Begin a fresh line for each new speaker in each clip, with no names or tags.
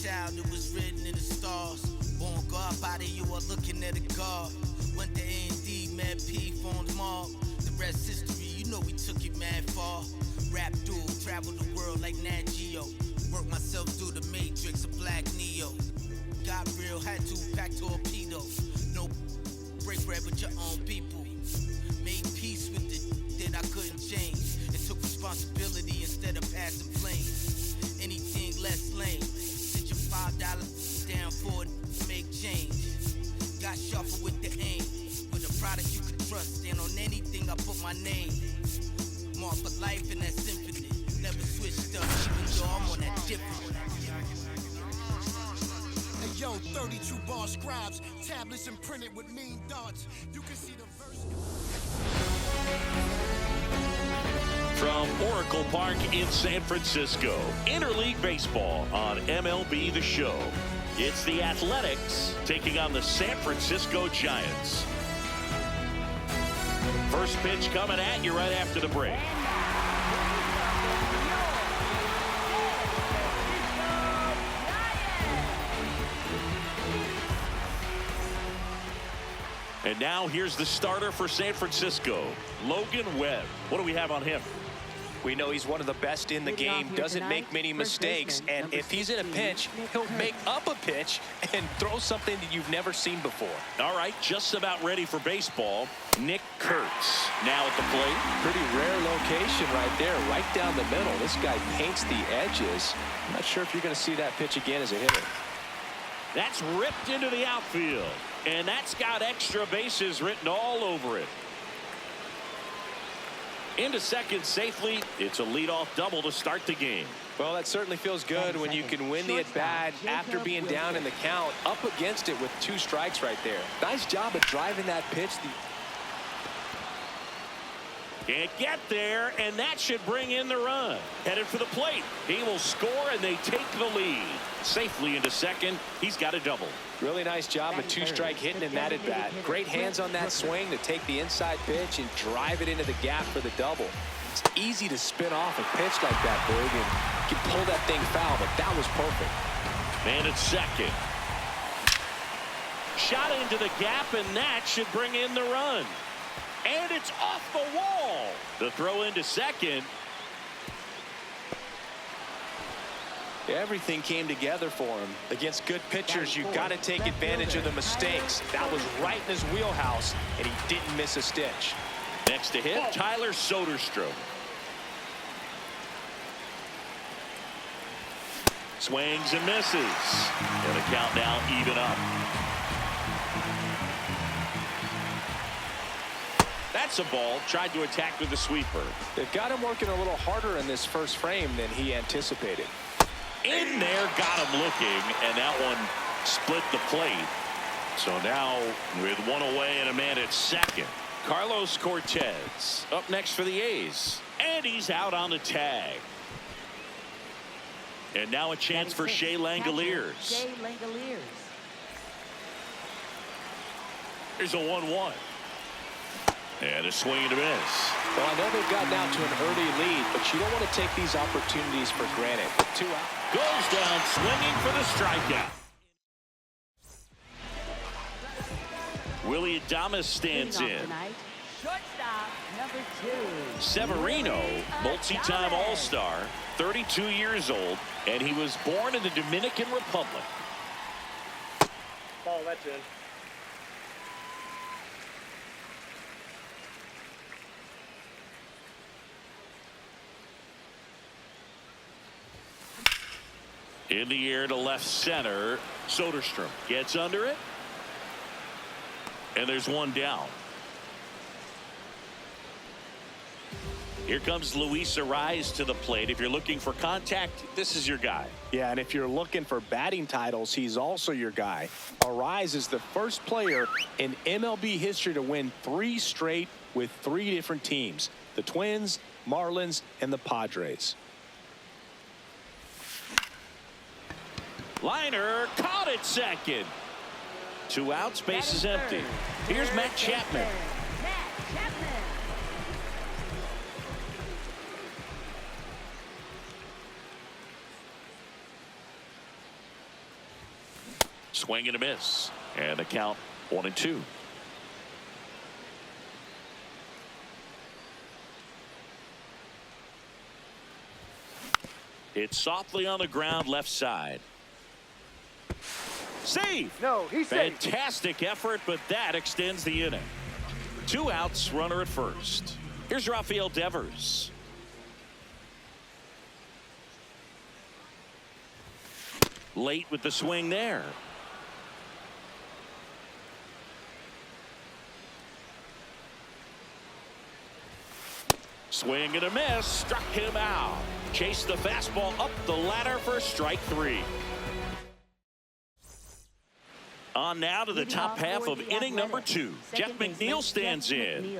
child, it was written in the stars. Born God body, you are looking at a God. Went to A&D, Mad P, formed mob. The rest history, you know we took it mad far. Rap duel, travel the world like Nat Geo. Work myself through the matrix of Black Neo. Got real, had to pack torpedoes. No break bread with your own people. Made peace with it that I couldn't change. And took responsibility instead of passing flames. Anything less lame. Sit your $5 down for it, make change. Got sharper with the aim. With a product you can trust. And on anything I put my name. Mark for life in that symphony. Never switched up, even though I'm on that different.
Hey yo, 32 bar scribes, tablets imprinted with mean dots. You can see the verse.
From Oracle Park in San Francisco, Interleague Baseball on MLB The Show. It's the Athletics taking on the San Francisco Giants. First pitch coming at you right after the break. And now here's the starter for San Francisco, Logan Webb. What do we have on him?
We know he's one of the best in the game, doesn't make many mistakes, and if he's in a pinch, he'll make up a pitch and throw something that you've never seen before.
All right, just about ready for baseball, Nick Kurtz now at the plate.
Pretty rare location right there, right down the middle. This guy paints the edges. I'm not sure if you're going to see that pitch again as a hitter.
That's ripped into the outfield, and that's got extra bases written all over it. Into second safely. It's a leadoff double to start the game.
Well, that certainly feels good when you can win the at-bat after being down in the count, up against it with 2 strikes right there. Nice job of driving that pitch.
Can't get there, and that should bring in the run. Headed for the plate. He will score, and they take the lead. Safely into second. He's got a double.
Really nice job of 2-strike hitting in that at bat. Great hands on that swing to take the inside pitch and drive it into the gap for the double. It's easy to spin off a pitch like that, Big, and you can pull that thing foul, but that was perfect.
Man at second. Shot into the gap, and that should bring in the run. And it's off the wall. The throw into second.
Everything came together for him. Against good pitchers, you've got to take advantage of the mistakes. That was right in his wheelhouse, and he didn't miss a stitch.
Next to hit, Tyler Soderstrom. Swings and misses. And the count now even up. That's a ball. Tried to attack with the sweeper.
They've got him working a little harder in this first frame than he anticipated.
In there, got him looking, and that one split the plate. So now with one away and a man at second, Carlos Cortez up next for the A's, and he's out on the tag. And now a chance for Shea Langoliers. Here's a 1-1. And a swing and a miss.
Well, I know they've gotten out to an early lead, but you don't want to take these opportunities for granted. 2 out.
Goes down swinging for the strikeout. Willie Adames stands in.
Shortstop, number 2.
Severino, multi-time All-Star, 32 years old, and he was born in the Dominican Republic.
Oh, that's in.
In the air to left center, Soderstrom gets under it. And there's one down. Here comes Luis Arraez to the plate. If you're looking for contact, this is your guy.
Yeah, and if you're looking for batting titles, he's also your guy. Arraez is the first player in MLB history to win 3 straight with 3 different teams. The Twins, Marlins, and the Padres.
Liner caught at second. 2 outs, base is empty. Here's Matt Chapman. Swing and a miss. And the count 1-2. It's softly on the ground left side. Save.
No, he's safe.
Fantastic effort, but that extends the inning. 2 outs, runner at first. Here's Rafael Devers. Late with the swing there. Swing and a miss. Struck him out. Chased the fastball up the ladder for strike 3. On now to the top half of inning number 2. Jeff McNeil stands in.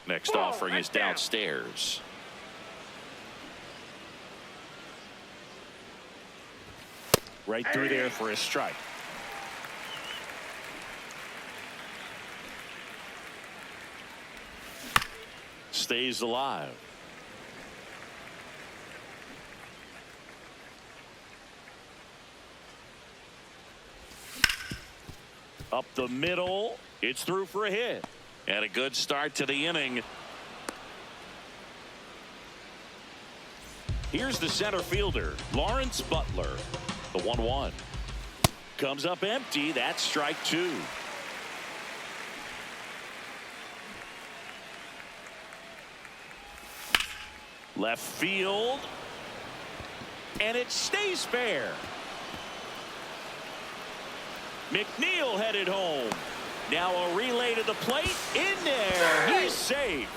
Next offering is downstairs. Right through there for a strike. Stays alive. Up the middle. It's through for a hit. And a good start to the inning. Here's the center fielder, Lawrence Butler. The 1-1. Comes up empty. That's strike 2. Left field. And it stays fair. McNeil headed home. Now a relay to the plate. In there. He's safe.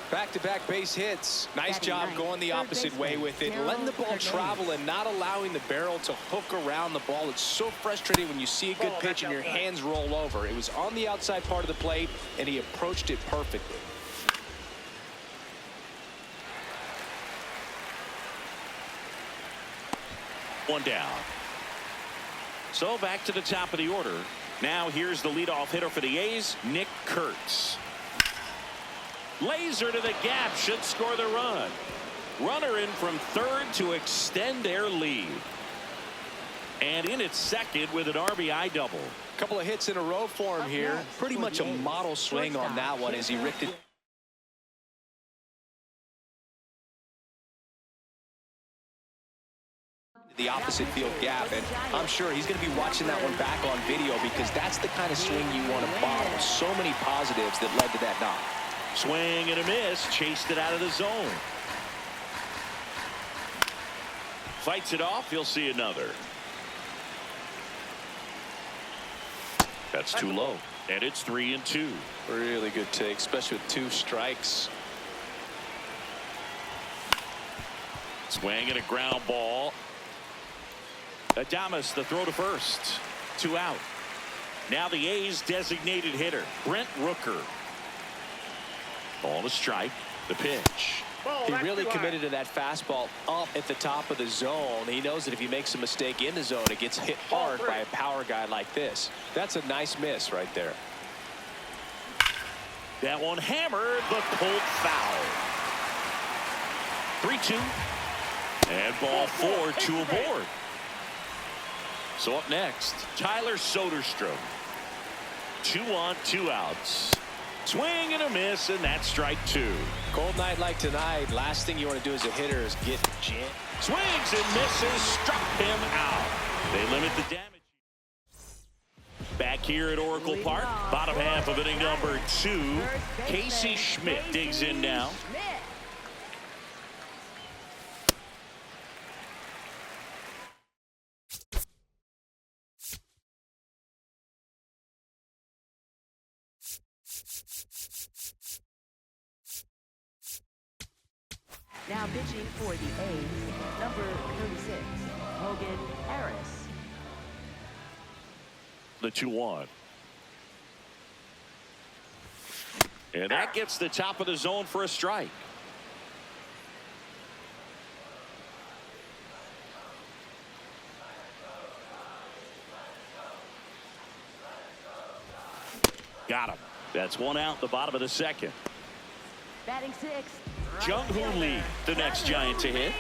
Back-to-back base hits. Nice job going the opposite way with it. Letting the ball travel and not allowing the barrel to hook around the ball. It's so frustrating when you see a good pitch and your hands roll over. It was on the outside part of the plate, and he approached it perfectly.
One down. So back to the top of the order. Now here's the leadoff hitter for the A's, Nick Kurtz. Laser to the gap, should score the run. Runner in from third to extend their lead. And in at second with an RBI double.
Couple of hits in a row for him here. Pretty much a model swing on that one as he ripped it. The opposite field gap, and I'm sure he's going to be watching that one back on video because that's the kind of swing you want to bottle. So many positives that led to that knock.
Swing and a miss, chased it out of the zone. Fights it off, he'll see another. That's too low, and it's 3-2.
Really good take, especially with 2 strikes.
Swing and a ground ball. Adames, the throw to first. 2 out. Now the A's designated hitter, Brent Rooker. Ball to strike. The pitch.
He really committed to that fastball up at the top of the zone. He knows that if he makes a mistake in the zone, it gets hit hard by a power guy like this. That's a nice miss right there.
That one hammered, but pulled foul. 3-2. And ball 4, 2 aboard. So up next, Tyler Soderstrom. 2 on, 2 outs. Swing and a miss, and that's strike 2.
Cold night like tonight, last thing you want to do as a hitter is get jammed.
Swings and misses, struck him out. They limit the damage. Back here at Oracle Park, bottom half of inning number 2. Casey Schmidt digs in now.
Now pitching for the A's, number 36, Hogan Harris.
The 2-1. And that gets the top of the zone for a strike. Got him. That's 1 out, the bottom of the second.
Batting 6th.
Jung-Hoo Lee, the next Giant to hit.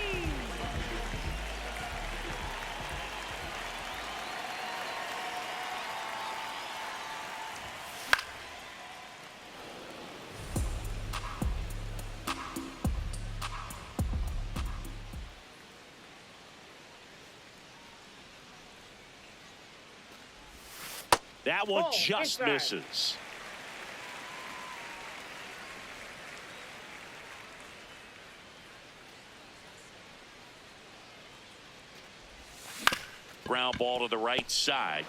That one just misses. Ground ball to the right side.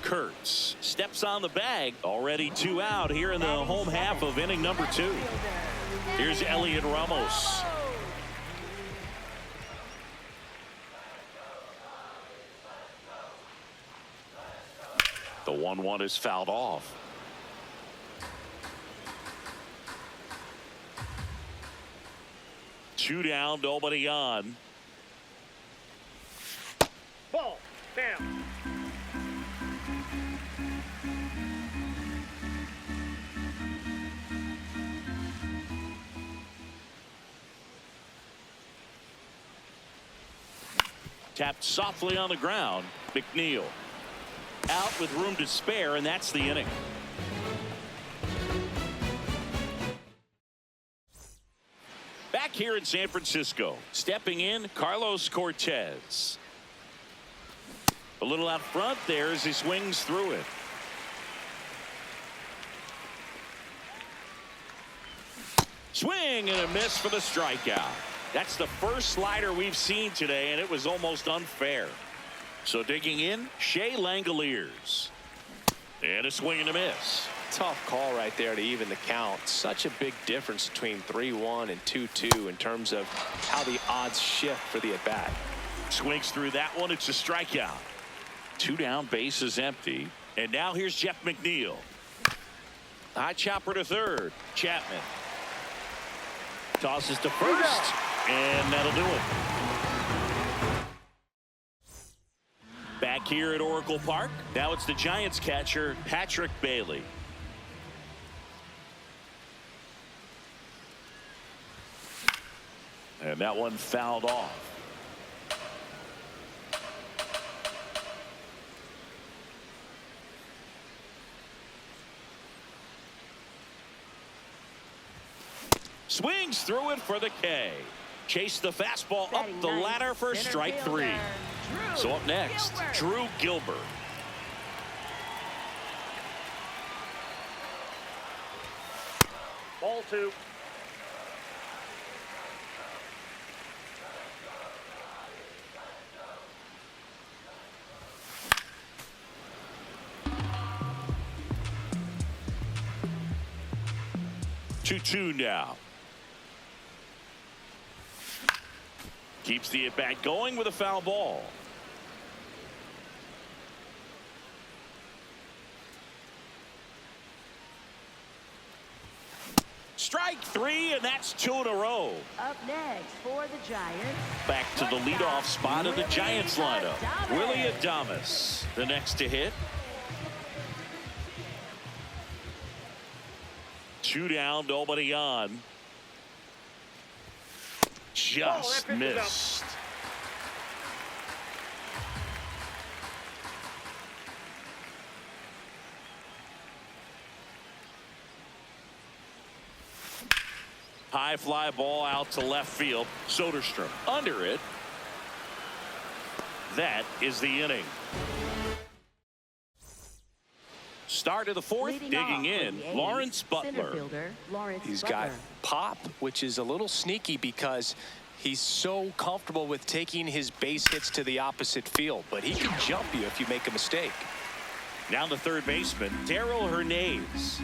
Kurtz steps on the bag. Already 2 out here in the home half of inning number 2. Here's Elliot Ramos. The 1-1 is fouled off. Two down, nobody on.
Ball, down.
Tapped softly on the ground. McNeil out with room to spare, and that's the inning. Back here in San Francisco, stepping in, Carlos Cortez. A little out front there as he swings through it. Swing and a miss for the strikeout. That's the first slider we've seen today, and it was almost unfair. So digging in, Shea Langoliers. And a swing and a miss.
Tough call right there to even the count. Such a big difference between 3-1 and 2-2 in terms of how the odds shift for the at-bat.
Swings through that one. It's a strikeout. 2 down, base is empty. And now here's Jeff McNeil. High chopper to third. Chapman tosses to first, and that'll do it. Back here at Oracle Park, now it's the Giants catcher, Patrick Bailey. And that one fouled off. Swings through it for the K. Chase the fastball up the ladder for strike 3. So up next, Drew Gilbert.
Ball 2.
Two now. Keeps the at-bat going with a foul ball. Strike 3, and that's 2 in a row.
Up next for the Giants.
Back to the leadoff spot of the Giants lineup. Willie Adames, the next to hit. 2 down, nobody on. Just missed. High fly ball out to left field. Soderstrom under it. That is the inning. Start of the 4th, digging in, Lawrence Butler.
He's got pop, which is a little sneaky because he's so comfortable with taking his base hits to the opposite field, but he can jump you if you make a mistake.
Now the third baseman, Darrell Hernandez.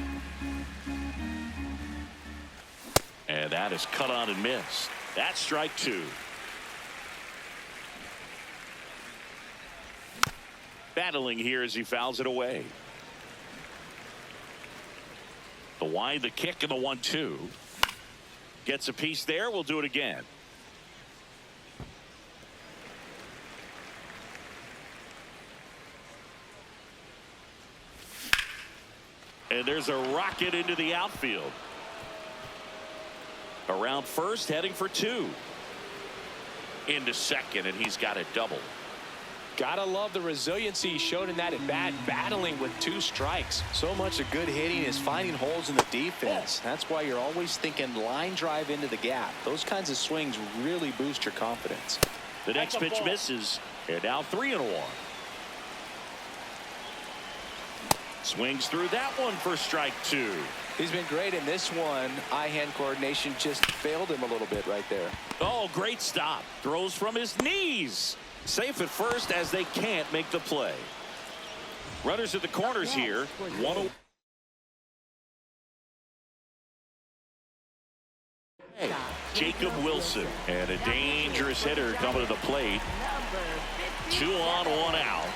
And that is cut on and missed. That's strike 2. Battling here as he fouls it away. The wide, the kick, and the 1-2. Gets a piece there. We'll do it again. And there's a rocket into the outfield. Around first, heading for 2. Into second, and he's got a double.
Gotta love the resiliency he showed in that at bat, battling with 2 strikes. So much of good hitting is finding holes in the defense. That's why you're always thinking line drive into the gap. Those kinds of swings really boost your confidence.
The next pitch misses, and now 3-1. Swings through that one for strike 2.
He's been great in this one. Eye-hand coordination just failed him a little bit right there.
Oh, great stop. Throws from his knees. Safe at first as they can't make the play. Runners at the corners here. One. Jacob Wilson, and a dangerous hitter coming to the plate. 2 on, 1 out.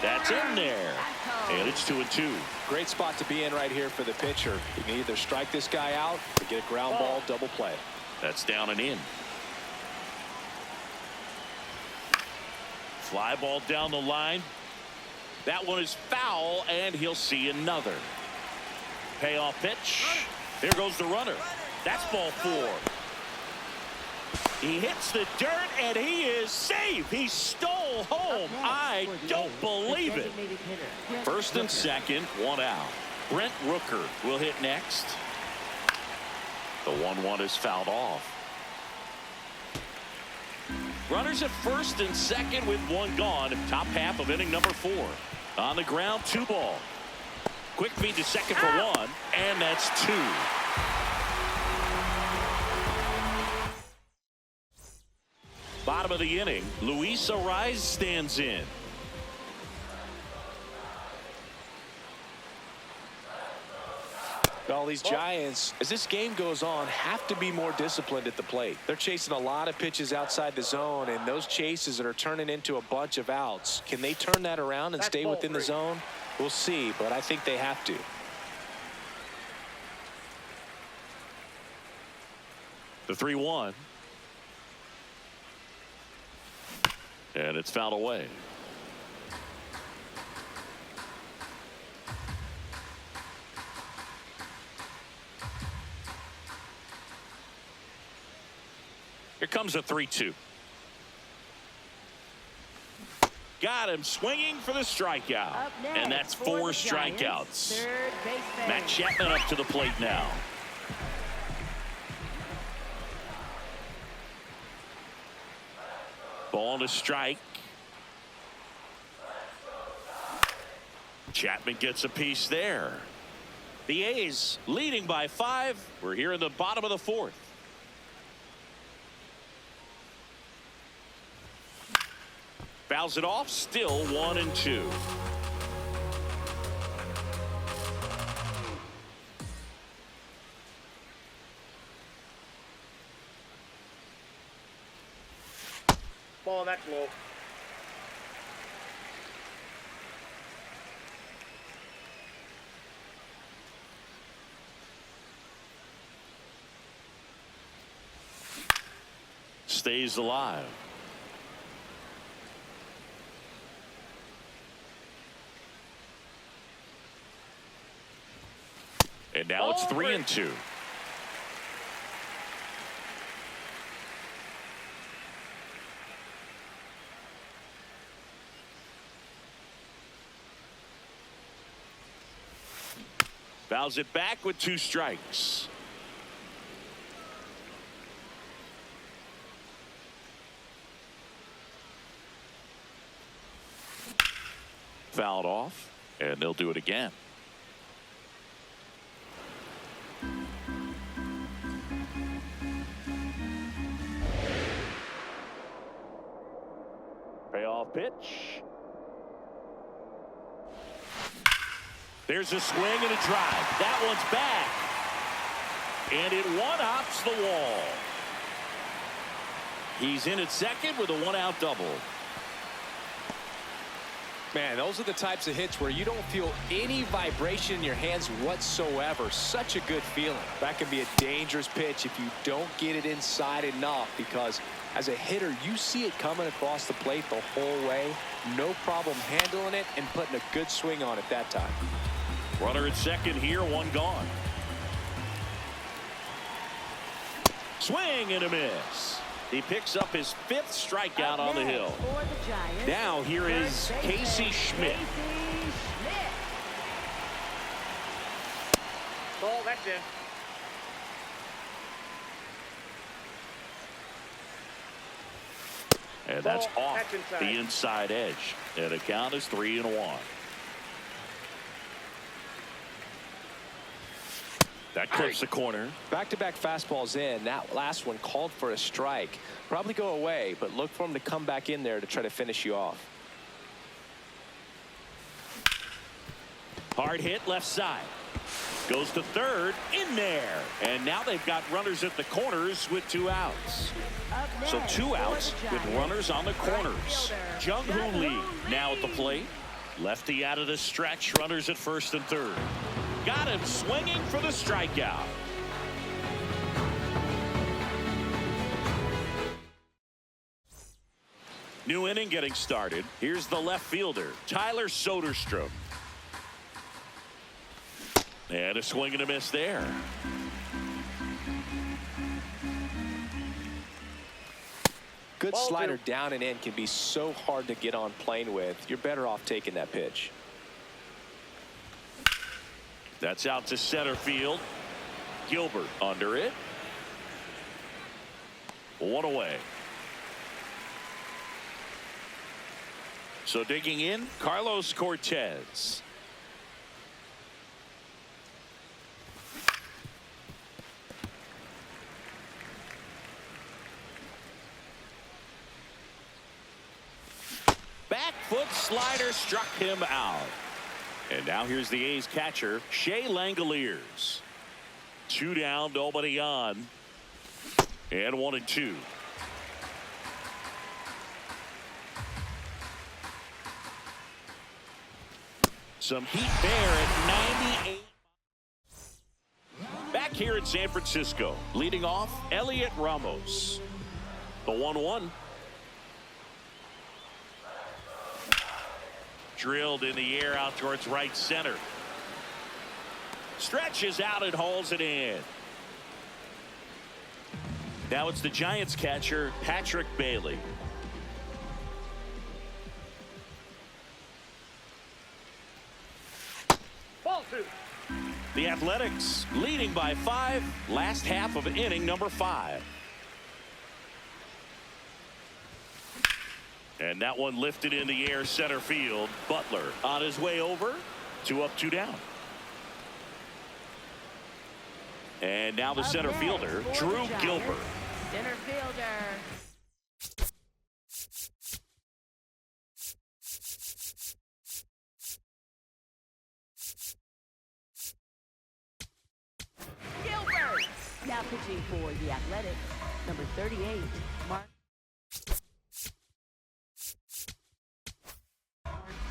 That's in there, and it's 2-2.
Great spot to be in right here for the pitcher. You can either strike this guy out or get a ground ball, double play.
That's down and in. Fly ball down the line. That one is foul, and he'll see another. Payoff pitch. There goes the runner. That's ball 4. He hits the dirt, and he is safe. He stole home. I don't believe it. First and second, 1 out. Brent Rooker will hit next. The 1-1 is fouled off. Runners at first and second with 1 gone. Top half of inning number 4. On the ground, 2 ball. Quick feed to second for 1, and that's 2. Bottom of the inning, Luis Arraez stands in.
All these Giants, as this game goes on, have to be more disciplined at the plate. They're chasing a lot of pitches outside the zone, and those chases that are turning into a bunch of outs. Can they turn that around and stay within the zone? We'll see, but I think they have to.
The 3-1. And it's fouled away. Here comes a 3-2. Got him swinging for the strikeout. And that's 4 strikeouts. Matt Chapman up to the plate now. Ball to strike. Chapman gets a piece there. The A's leading by 5. We're here in the bottom of the 4th. Fouls it off. Still 1-2.
Ball, that's low.
Stays alive. And now it's 3-2. Fouls it back with 2 strikes. Fouled off, and they'll do it again. Payoff pitch. There's a swing and a drive. That one's back. And it one-hops the wall. He's in at second with a 1-out double.
Man, those are the types of hits where you don't feel any vibration in your hands whatsoever. Such a good feeling. That can be a dangerous pitch if you don't get it inside enough, because as a hitter, you see it coming across the plate the whole way. No problem handling it and putting a good swing on it that time.
Runner at second here, 1 gone. Swing and a miss. He picks up his 5th strikeout on the hill. Now here is Casey Schmidt.
Ball, that's in.
And that's
Ball,
off
that's inside.
the inside edge. And the count is 3-1. That clips the corner.
Back-to-back fastballs in. That last one called for a strike. Probably go away, but look for him to come back in there to try to finish you off.
Hard hit left side. Goes to third, in there. And now they've got runners at the corners with 2 outs. So 2 outs with runners on the corners. Jung-Hoo Lee now at the plate. Lefty out of the stretch, runners at first and third. Got him swinging for the strikeout. New inning getting started. Here's the left fielder, Tyler Soderstrom. And a swing and a miss there.
Good slider down and in can be so hard to get on plane with. You're better off taking that pitch.
That's out to center field. Gilbert under it. 1 away. So digging in, Carlos Cortez. Back foot slider struck him out. And now here's the A's catcher, Shea Langoliers. 2 down, nobody on. And 1-2. Some heat there at 98. Back here in San Francisco, leading off, Elliot Ramos. The 1-1. Drilled in the air out towards right center. Stretches out and hauls it in. Now it's the Giants catcher, Patrick Bailey.
Ball 2.
The Athletics leading by 5, last half of inning number 5. And that one lifted in the air center field. Butler on his way over. 2 up, 2 down. And now the center fielder, Drew Gilbert.
Center fielder. Gilbert. Now pitching for the Athletics, number 38, Mark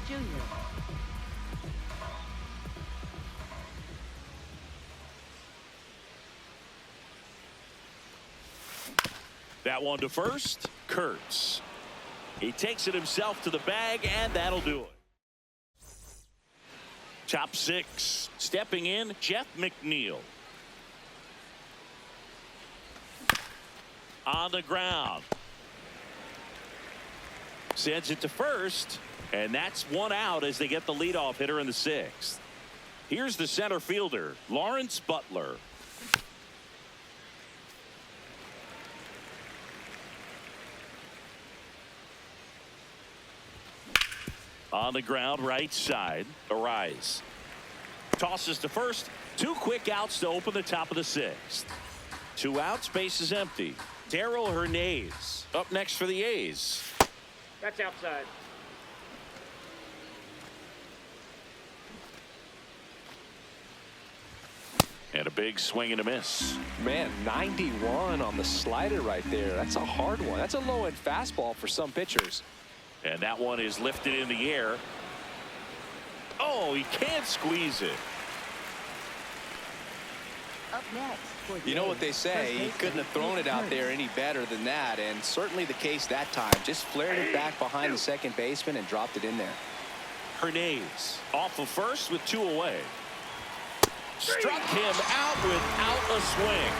Jr.
That one to first, Kurtz. He takes it himself to the bag, and that'll do it. Top 6, stepping in, Jeff McNeil. On the ground. Sends it to first, and that's 1 out as they get the leadoff hitter in the 6th. Here's the center fielder, Lawrence Butler. On the ground, right side, Arise. Tosses to first. 2 quick outs to open the top of the 6th. 2 outs, base is empty. Darryl Hernandez up next for the A's.
That's outside.
And a big swing and a miss.
Man, 91 on the slider right there. That's a hard one. That's a low-end fastball for some pitchers.
And that one is lifted in the air. Oh, he can't squeeze it.
Up next for the
You know
A's,
what they say, he
first
couldn't have
baseman
thrown it out there
Kurtz.
any better than that, and certainly the case that time. Just flared it back behind the second baseman and dropped it in there.
Hernandez off of first with 2 away. Struck him out without a swing.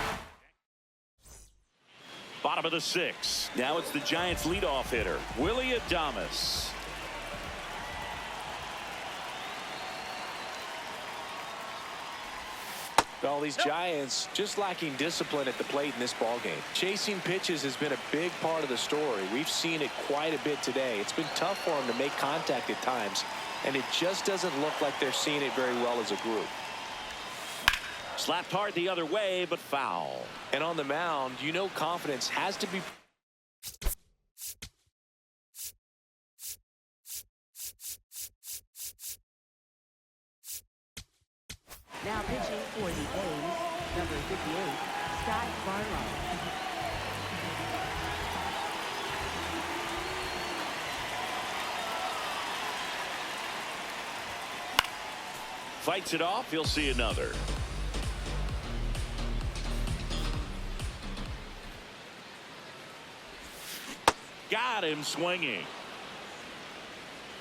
Bottom of the 6th. Now it's the Giants leadoff hitter, Willie Adames.
All these Giants just lacking discipline at the plate in this ballgame. Chasing pitches has been a big part of the story. We've seen it quite a bit today. It's been tough for them to make contact at times, and it just doesn't look like they're seeing it very well as a group.
Slapped hard the other way, but foul.
And on the mound, you know confidence has to be.
Now pitching for the A's, number 58, Scott Barlow.
Fights it off. He'll see another. Got him swinging.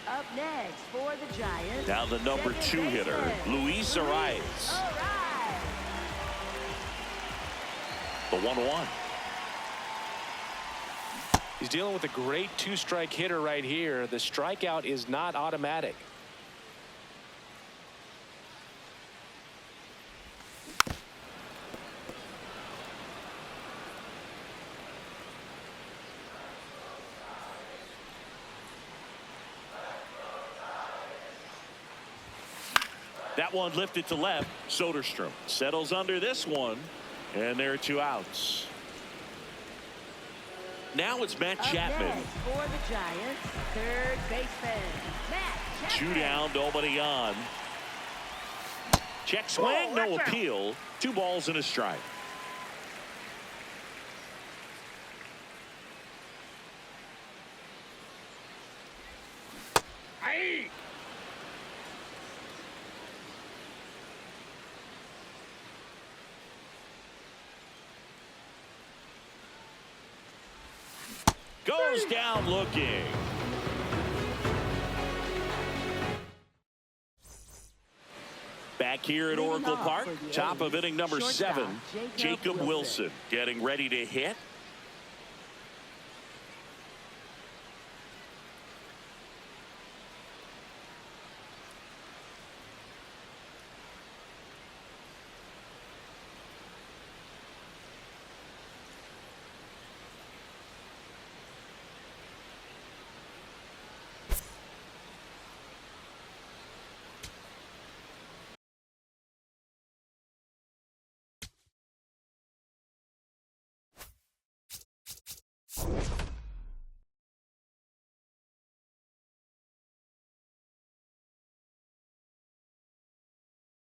Up next for the Giants.
Now the number 2 hitter, Luis Arias. The 1-1.
He's dealing with a great 2-strike hitter right here. The strikeout is not automatic.
That one lifted to left. Soderstrom settles under this one, and there are 2 outs. Now it's Matt Chapman.
Up next for the Giants, third baseman, Matt Chapman.
2 down, nobody on. Check swing, no
watch out.
appeal. 2 balls and a strike.
Aye.
Goes down looking. Back here at
Leading
Oracle
off
Park,
for the
top
A's,
of inning number
shortstop,
7, Jacob Wilson getting ready to hit.